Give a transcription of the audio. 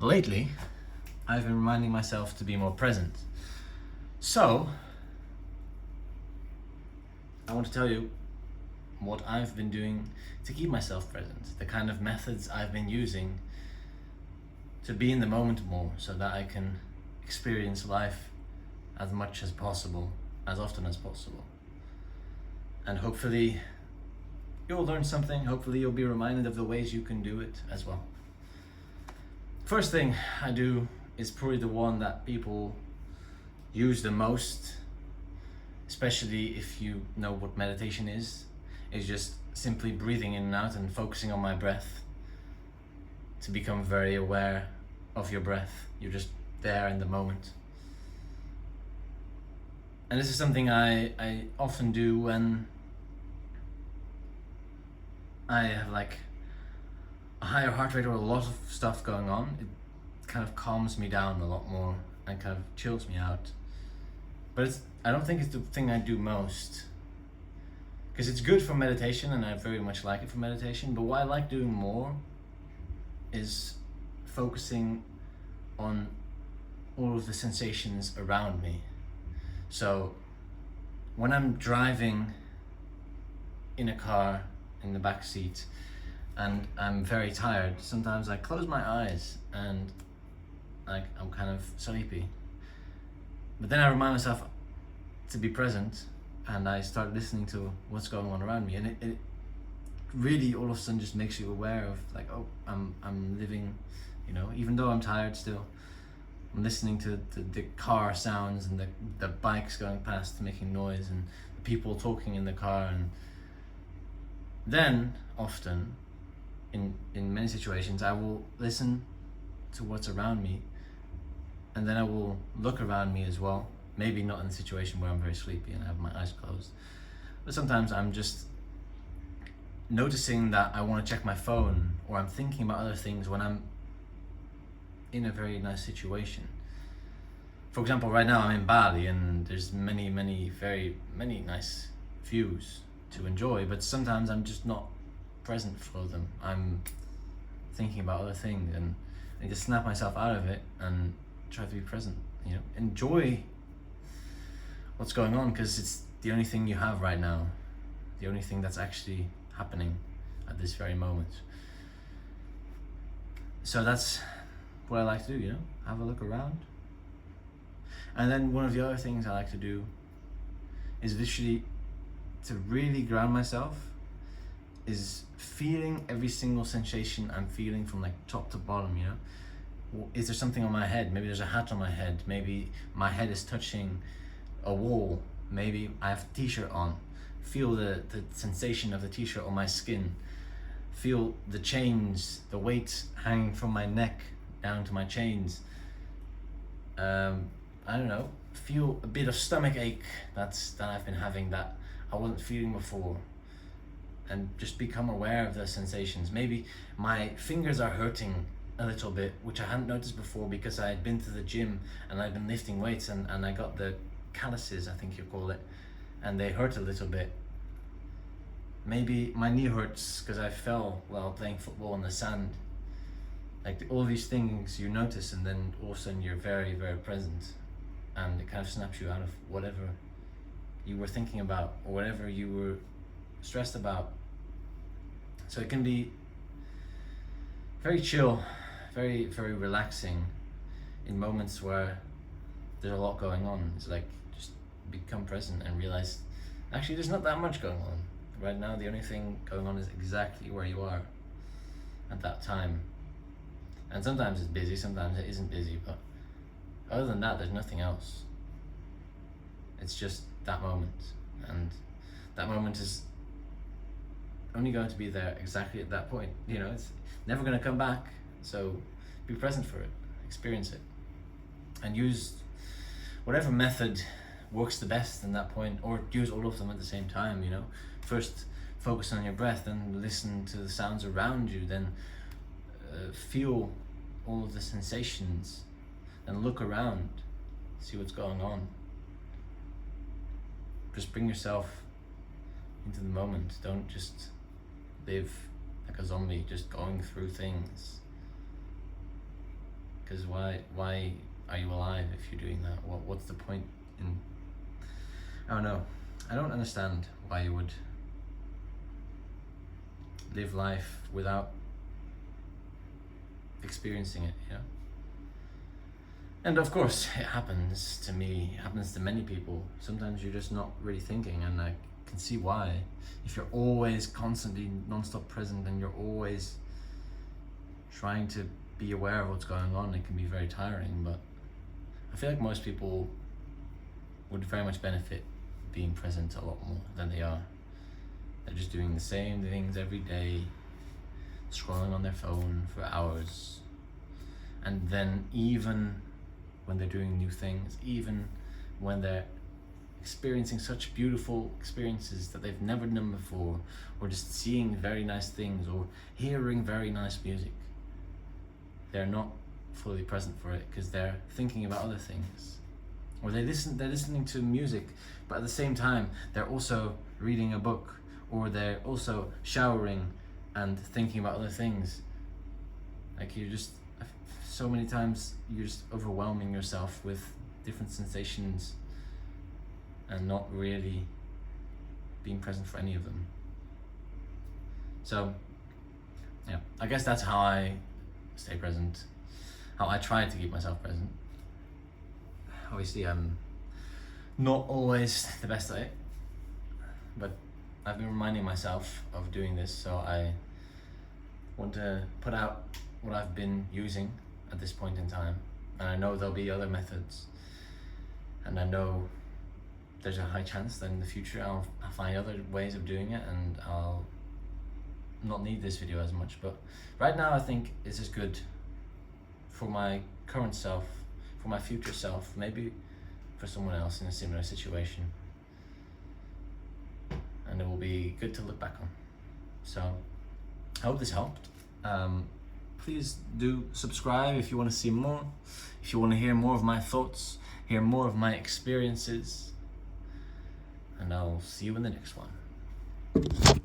lately, I've been reminding myself to be more present. So, I want to tell you what I've been doing to keep myself present, the kind of methods I've been using to be in the moment more so that I can experience life as much as possible, as often as possible. And hopefully you'll learn something, hopefully you'll be reminded of the ways you can do it as well. First thing I do is probably the one that people use the most, especially if you know what meditation is just simply breathing in and out and focusing on my breath, to become very aware of your breath. You're just there in the moment. And this is something I often do when I have like a higher heart rate or a lot of stuff going on. It kind of calms me down a lot more and kind of chills me out. But I don't think it's the thing I do most, because it's good for meditation and I very much like it for meditation, but what I like doing more is focusing on all of the sensations around me. So when I'm driving in a car in the back seat and I'm very tired, sometimes I close my eyes and I'm kind of sleepy. But then I remind myself to be present and I start listening to what's going on around me, and it really all of a sudden just makes you aware of like, oh, I'm living, even though I'm tired still, I'm listening to the car sounds and the bikes going past making noise and the people talking in the car. And then often in many situations I will listen to what's around me, and then I will look around me as well. Maybe not in the situation where I'm very sleepy and I have my eyes closed, but sometimes I'm just noticing that I want to check my phone, or I'm thinking about other things when I'm in a very nice situation. For example, right now I'm in Bali and there's many very nice views to enjoy, but sometimes I'm just not present for them. I'm thinking about other things, and I need to snap myself out of it and try to be present. Enjoy what's going on, because it's the only thing you have right now, the only thing that's actually happening at this very moment. So that's what I like to do, have a look around. And then one of the other things I like to do is literally to really ground myself, is feeling every single sensation I'm feeling from like top to bottom. Is there something on my head? Maybe there's a hat on my head. Maybe my head is touching a wall. Maybe I have a t-shirt on. Feel the sensation of the t-shirt on my skin. Feel the chains, the weight hanging from my neck down to my chains. I don't know, feel a bit of stomach ache that I've been having that I wasn't feeling before, and just become aware of the sensations. Maybe my fingers are hurting a little bit, which I hadn't noticed before because I had been to the gym and I'd been lifting weights and I got the calluses, I think you call it, and they hurt a little bit. Maybe my knee hurts because I fell while playing football in the sand. Like all these things you notice, and then all of a sudden you're very, very present, and it kind of snaps you out of whatever you were thinking about or whatever you were stressed about. So it can be very chill, very, very relaxing in moments where there's a lot going on. It's like just become present and realize actually there's not that much going on. Right now the only thing going on is exactly where you are at that time. And sometimes it's busy, sometimes it isn't busy, but other than that, there's nothing else. It's just that moment, and that moment is only going to be there exactly at that point. It's never going to come back, so be present for it, experience it, and use whatever method works the best in that point, or use all of them at the same time. First focus on your breath, then listen to the sounds around you, then feel all of the sensations and look around, see what's going on. Just bring yourself into the moment. Don't just live like a zombie, just going through things. Because why are you alive if you're doing that? What's the point in? I don't know. I don't understand why you would live life without experiencing it, you know? And of course, it happens to me, it happens to many people. Sometimes you're just not really thinking, and I can see why. If you're always constantly non-stop present and you're always trying to be aware of what's going on, it can be very tiring. But I feel like most people would very much benefit being present a lot more than they are. They're just doing the same things every day, scrolling on their phone for hours. And then even when they're doing new things, even when they're experiencing such beautiful experiences that they've never done before, or just seeing very nice things, or hearing very nice music, they're not fully present for it because they're thinking about other things. Or they're listening to music, but at the same time they're also reading a book, or they're also showering and thinking about other things. Like, you're just, so many times you're just overwhelming yourself with different sensations and not really being present for any of them. So yeah, I guess that's how I stay present, how I try to keep myself present. Obviously I'm not always the best at it, but I've been reminding myself of doing this, so I want to put out what I've been using at this point in time. And I know there'll be other methods, and I know there's a high chance that in the future I'll find other ways of doing it, and I'll not need this video as much. But right now I think it's just good for my current self, for my future self, maybe for someone else in a similar situation, and it will be good to look back on. So I hope this helped. Please do subscribe if you want to see more, if you want to hear more of my thoughts, hear more of my experiences, and I'll see you in the next one.